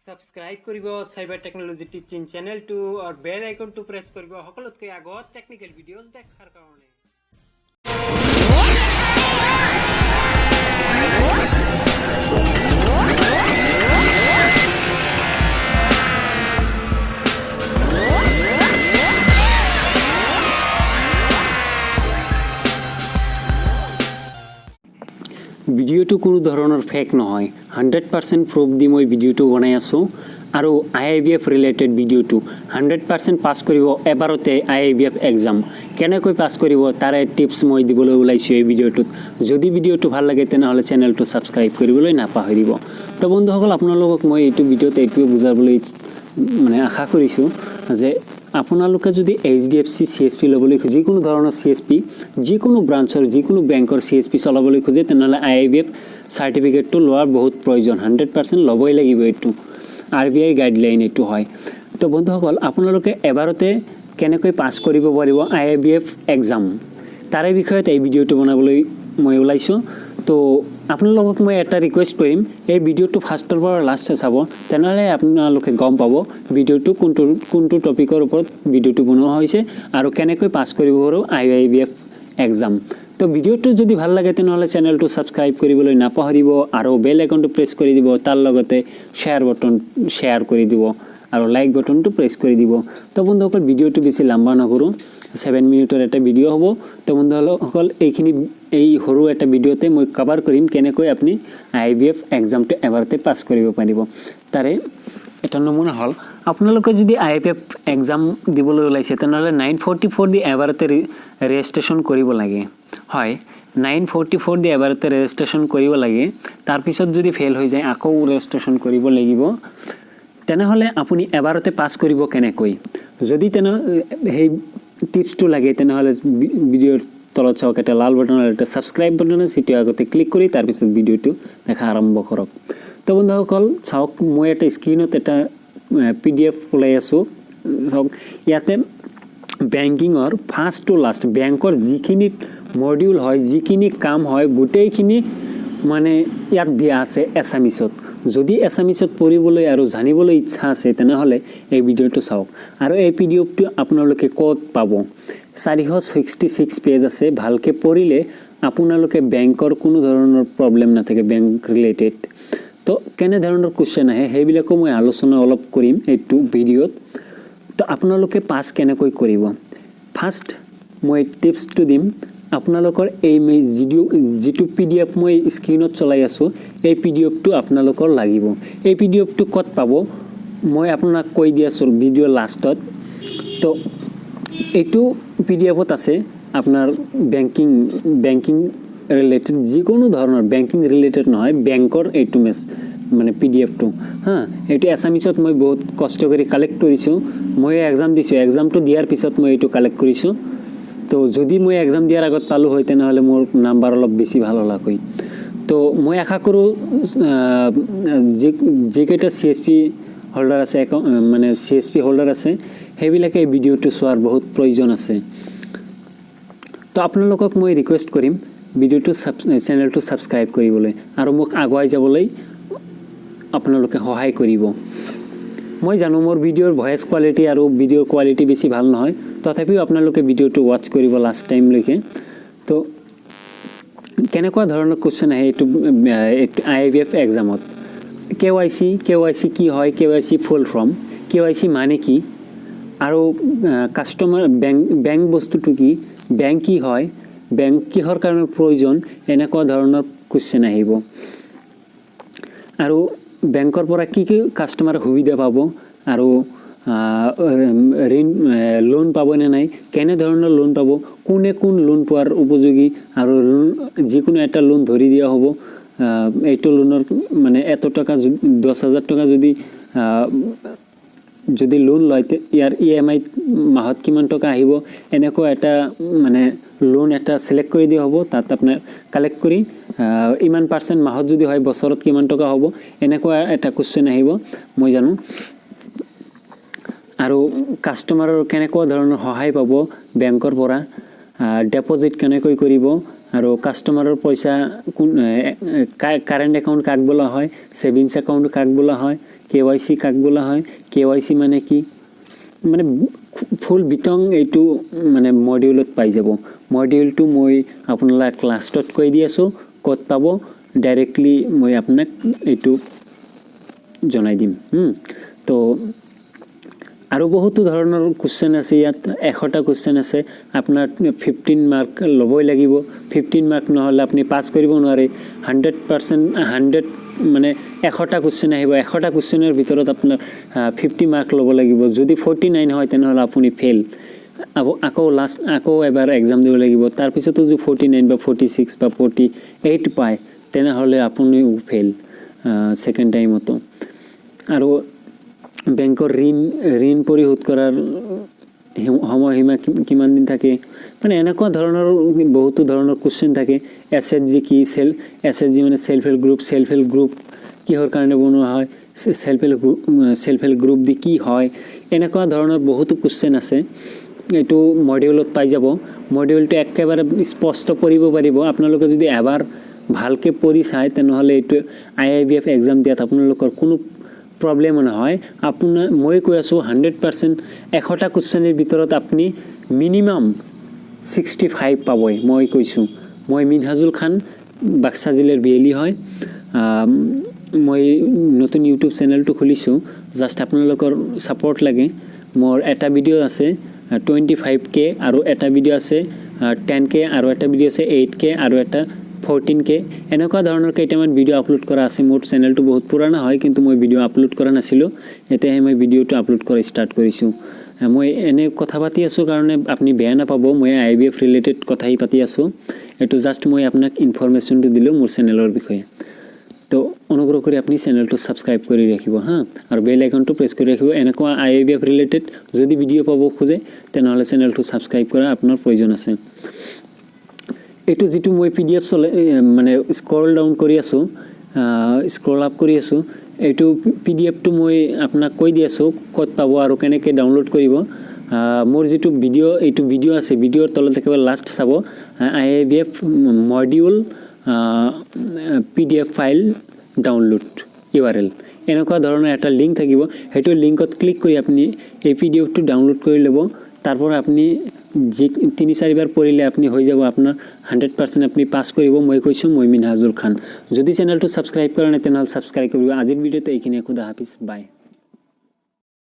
Subscribe কৰিব cyber technology teaching চেনেলটো আৰু বেল আইকনটো প্ৰেছ কৰিব সকলোতকৈ আগত টেকনিক্যাল ভিডিঅ'জ দেখাৰ কাৰণে। ভিডিঅ'টো কোনো ধৰণৰ ফেক নহয়, 100% প্ৰুফ দি মই ভিডিঅ'টো বনাই আছোঁ আৰু IIBF ৰিলেটেড ভিডিঅ'টো 100% পাছ কৰিব এবাৰতে IIBF এক্সাম। কেনেকৈ পাছ কৰিব তাৰে টিপছ মই দিবলৈ ওলাইছোঁ এই ভিডিঅ'টোত। যদি ভিডিঅ'টো ভাল লাগে তেনেহ'লে চেনেলটো ছাবস্ক্ৰাইব কৰিবলৈ নাপাহৰিব। তো বন্ধুসকল, আপোনালোকক মই এইটো ভিডিঅ'ত এইটোৱে বুজাবলৈ আশা কৰিছোঁ যে আপোনালোকে যদি HDFC CSP ল'বলৈ খোজে, যিকোনো ধৰণৰ CSP, যিকোনো ব্ৰাঞ্চৰ যিকোনো বেংকৰ CSP চলাবলৈ খোজে তেনেহ'লে IIBF চাৰ্টিফিকেটটো লোৱাৰ বহুত প্ৰয়োজন। 100% ল'বই লাগিব, এইটো RBI গাইডলাইন এইটো হয়। তো বন্ধুসকল, আপোনালোকে এবাৰতে কেনেকৈ পাছ কৰিব পাৰিব IIBF এক্সাম তাৰে বিষয়ত এই ভিডিঅ'টো বনাবলৈ মই ওলাইছোঁ। তো আপোনালোকক মই এটা ৰিকুৱেষ্ট কৰিম, এই ভিডিঅ'টো ফাৰ্ষ্টৰ পৰা লাষ্টে চাব, তেনেহ'লে আপোনালোকে গম পাব ভিডিঅ'টো কোনটো টপিকৰ ওপৰত ভিডিঅ'টো বনোৱা হৈছে আৰু কেনেকৈ পাছ কৰিব পাৰোঁ IIBF এক্সাম। তো ভিডিঅ'টো যদি ভাল লাগে তেনেহ'লে চেনেলটো ছাবস্ক্ৰাইব কৰিবলৈ নাপাহৰিব আৰু বেল আইকনটো প্ৰেছ কৰি দিব, তাৰ লগতে শ্বেয়াৰ কৰি দিব আৰু লাইক বাটনটো প্ৰেছ কৰি দিব। তো বন্ধুসকল, ভিডিঅ'টো বেছি লম্বা নকৰোঁ, 7 মিনিটৰ এটা ভিডিঅ' হ'ব। তো বন্ধুসকল, এই সৰু এটা ভিডিঅ'তে মই কভাৰ কৰিম কেনেকৈ আপুনি IIBF এক্সামটো এবাৰতে পাছ কৰিব পাৰিব। তাৰে এটা নমুনা হ'ল, আপোনালোকে যদি IIBF এক্সাম দিবলৈ ওলাইছে তেনেহ'লে 944 দি এবাৰতে ৰেজিষ্ট্ৰেশ্যন কৰিব লাগে। হয়, 944 দি এবাৰতে ৰেজিষ্ট্ৰেশ্যন কৰিব লাগে। তাৰপিছত যদি ফেইল হৈ যায় আকৌ ৰেজিষ্ট্ৰেশ্যন কৰিব লাগিব। তেনেহ'লে আপুনি এবাৰতে পাছ কৰিব কেনেকৈ, যদি সেই টিপছটো লাগে তেনেহ'লে ভিডিঅ'ৰ তলত চাওক, এটা লাল বাটন আৰু এটা ছাবস্ক্ৰাইব বাটন আছে, সেইটো আগতে ক্লিক কৰি তাৰপিছত ভিডিঅ'টো দেখা আৰম্ভ কৰক। তো বন্ধুসকল চাওক, মই এটা স্ক্ৰীণত এটা PDF ওলাই আছোঁ। চাওক, ইয়াতে বেংকিঙৰ ফাৰ্ষ্ট টু লাষ্ট বেংকৰ যিখিনি মডিউল হয়, যিখিনি কাম হয়, গোটেইখিনি ইয়াত দিয়া আছে এছামিছত। যদি এছামিছত পঢ়িবলৈ আৰু জানিবলৈ ইচ্ছা আছে তেনেহ'লে এই ভিডিঅ'টো চাওক। আৰু এই PDFটো আপোনালোকে ক'ত পাব? 466 পেজ আছে। ভালকৈ পঢ়িলে আপোনালোকে বেংকৰ কোনো ধৰণৰ প্ৰব্লেম নাথাকে, বেংক ৰিলেটেড। তো কেনেধৰণৰ কুৱেশ্যন আহে সেইবিলাকো মই আলোচনা অলপ কৰিম এইটো ভিডিঅ'ত। তো আপোনালোকে পাছ কেনেকৈ কৰিব, ফাৰ্ষ্ট মই টিপছটো দিম। আপোনালোকৰ এই যিটো PDF মই স্ক্ৰীণত চলাই আছোঁ, এই PDFটো আপোনালোকৰ লাগিব। এই PDFটো ক'ত পাব মই আপোনাক কৈ দি আছোঁ ভিডিঅ'ৰ লাষ্টত। তো এইটো PDFত আছে আপোনাৰ বেংকিং ৰিলেটেড, যিকোনো ধৰণৰ বেংকিং ৰিলেটেড নহয়, বেংকৰ এইটো PDFটো এইটো এছামিছত মই বহুত কষ্ট কৰি কালেক্ট কৰিছোঁ। মই এক্সাম দিছোঁ, এক্সামটো দিয়াৰ পিছত মই এইটো কালেক্ট কৰিছোঁ। তো যদি মই এক্সাম দিয়াৰ আগত পালোঁ হয় তেনেহ'লে মোৰ নাম্বাৰ অলপ বেছি ভাল হ'ল হয়। তো মই আশা কৰোঁ যিকেইটা CSP হোল্ডাৰ আছে, CSP হোল্ডাৰ আছে, সেইবিলাকে এই ভিডিঅ'টো চোৱাৰ বহুত প্ৰয়োজন আছে। তো আপোনালোকক মই ৰিকুৱেষ্ট কৰিম চেনেলটো ছাবস্ক্ৰাইব কৰিবলৈ আৰু মোক আগুৱাই যাবলৈ আপোনালোকে সহায় কৰিব। মই জানো মোৰ ভিডিঅ'ৰ ভইচ কোৱালিটি আৰু ভিডিঅ'ৰ কোৱালিটি বেছি ভাল নহয়, তথাপিও আপোনালোকে ভিডিঅ'টো ৱাচ কৰিব লাষ্ট টাইমলৈকে। তো কেনেকুৱা ধৰণৰ কুৱেশ্যন আহে এইটো IIBF এক্সামত? KYC কি হয়, KYC ফুল ফৰ্ম, KYC মানে কি, আৰু কাষ্টমাৰ বেংক বস্তুটো কি, বেংক কি হয়, বেংক কিহৰ কাৰণে প্ৰয়োজন, এনেকুৱা ধৰণৰ কুৱেশ্যন আহিব। আৰু বেংকৰ পৰা কি কাষ্টমাৰ সুবিধা পাব, আৰু লোন পাবনে নাই, কেনেধৰণৰ লোন পাব, কোন লোন পোৱাৰ উপযোগী, আৰু যিকোনো এটা লোন ধৰি দিয়া হ'ব। এইটো লোনৰ এত টকা 10,000 টকা যদি লোন লয়, ইয়াৰ EMI মাহত কিমান টকা আহিব, এনেকুৱা এটা লোন এটা চিলেক্ট কৰি দিয়া হ'ব। তাত আপোনাৰ কালেক্ট কৰি ইমান % মাহত যদি হয় বছৰত কিমান টকা হ'ব, এনেকুৱা এটা কুৱেশ্যন আহিব, মই জানো। আৰু কাষ্টমাৰৰ কেনেকুৱা ধৰণৰ সহায় পাব বেংকৰ পৰা, ডেপজিট কেনেকৈ কৰিব, আৰু কাষ্টমাৰৰ পইচা কোন কাৰেণ্ট একাউণ্ট কাক বোলা হয়, সেভিংস একাউণ্ট কাক বোলা হয়, KYC কাক বোলা হয়, KYC মানে কি, মানে ফুল বিতং এইটো মানে মডিউলত পাই যাব। মডিউলটো মই আপোনালোক লাষ্টত কৈ দি আছোঁ, ক'ত পাব ডাইৰেক্টলি মই আপোনাক এইটো জনাই দিম। তো আৰু বহুতো ধৰণৰ কুৱেশ্যন আছে ইয়াত, 100টা কুৱেশ্যন আছে। আপোনাৰ 15 মাৰ্ক ল'বই লাগিব, 15 মাৰ্ক নহ'লে আপুনি পাছ কৰিব নোৱাৰে। 100% 100 মানে 100টা কুৱেশ্যন আহিব, 100টা কুৱেশ্যনৰ ভিতৰত আপোনাৰ 50 মাৰ্ক ল'ব লাগিব। যদি 49 হয় তেনেহ'লে আপুনি ফেইল। আকৌ এবাৰ এক্সাম দিব লাগিব। তাৰপিছতো যদি 49 বা 46 বা 48 পায় তেনেহ'লে আপুনিও ফেইল ছেকেণ্ড টাইমতো। আৰু বেংকৰ ঋণ পৰিশোধ কৰাৰ সময়সীমা কিমান দিন থাকে, মানে এনেকুৱা ধৰণৰ বহুতো ধৰণৰ কুৱেশ্যন থাকে। SHG কি, SHG মানে সেল্ফ হেল্প গ্ৰুপ কিহৰ কাৰণে বনোৱা হয়, সেল্ফ হেল্প গ্ৰুপ দি কি হয়, এনেকুৱা ধৰণৰ বহুতো কুৱেশ্যন আছে। এইটো মডিউলত পাই যাব। মডিউলটো একেবাৰে স্পষ্ট পঢ়িব পাৰিব। আপোনালোকে যদি এবাৰ ভালকৈ পঢ়ি চায় তেনেহ'লে এইটো IIBF এক্সাম দিয়াত আপোনালোকৰ কোনো প্ৰব্লেমো নহয়। মই কৈ আছোঁ 100% 100টা কুৱেশ্যনৰ ভিতৰত আপুনি মিনিমাম 65 পাবই। মই কৈছোঁ, মই মিনহাজুল খান, বাক্সা জিলাৰ বিয়েলি হয়। মই নতুন ইউটিউব চেনেলটো খুলিছোঁ, জাষ্ট আপোনালোকৰ ছাপৰ্ট লাগে। মোৰ এটা ভিডিঅ' আছে 25K আৰু এটা ভিডিঅ' আছে 10K আৰু এটা ভিডিঅ' আছে 8K আৰু এটা 14K। এনেকুৱা ধৰণৰ কেইটামান ভিডিঅ' আপলোড কৰা আছে। মোৰ চেনেলটো বহুত পুৰণা হয়, কিন্তু মই ভিডিঅ' আপলোড কৰা নাছিলোঁ। এতিয়াহে মই ভিডিঅ'টো আপলোড কৰা ষ্টাৰ্ট কৰিছোঁ। মই এনে কথা পাতি আছোঁ কাৰণে আপুনি বেয়া নাপাব, মই IIBF ৰিলেটেড কথাই পাতি আছোঁ। এইটো জাষ্ট মই আপোনাক ইনফৰমেশ্যনটো দিলোঁ মোৰ চেনেলৰ বিষয়ে। তো অনুগ্ৰহ কৰি আপুনি চেনেলটো ছাবস্ক্ৰাইব কৰি ৰাখিব আৰু বেল আইকনটো প্ৰেছ কৰি ৰাখিব। এনেকুৱা IIBF ৰিলেটেড যদি ভিডিঅ' পাব খোজে তেনেহ'লে চেনেলটো ছাবস্ক্ৰাইব কৰা আপোনাৰ প্ৰয়োজন আছে। এইটো যিটো মই PDF মানে স্ক্ৰল ডাউন কৰি আছোঁ, স্ক্ৰল আপ কৰি আছোঁ, এইটো PDFটো মই আপোনাক কৈ দি আছোঁ ক'ত পাব আৰু কেনেকৈ ডাউনলোড কৰিব। মোৰ যিটো এইটো ভিডিঅ' আছে, ভিডিঅ'ৰ তলত একেবাৰে লাষ্ট চাব IIBF module PDF file download URL, এনেকুৱা ধৰণৰ এটা লিংক থাকিব। সেইটো লিংকত ক্লিক কৰি আপুনি এই PDFটো ডাউনলোড কৰি ল'ব। তাৰপৰা আপুনি 3-4 বাৰ পঢ়িলে আপুনি হৈ যাব, আপোনাৰ 100% আপুনি পাছ কৰিব। মই কৈছোঁ, মই মিনহাজুল খান। যদি চেনেলটো ছাবস্ক্ৰাইব কৰা নাই তেনেহ'লে ছাবস্ক্ৰাইব কৰিব। আজিৰ ভিডিঅ'টো এইখিনিয়ে, খুদা হাফিজ, বাই।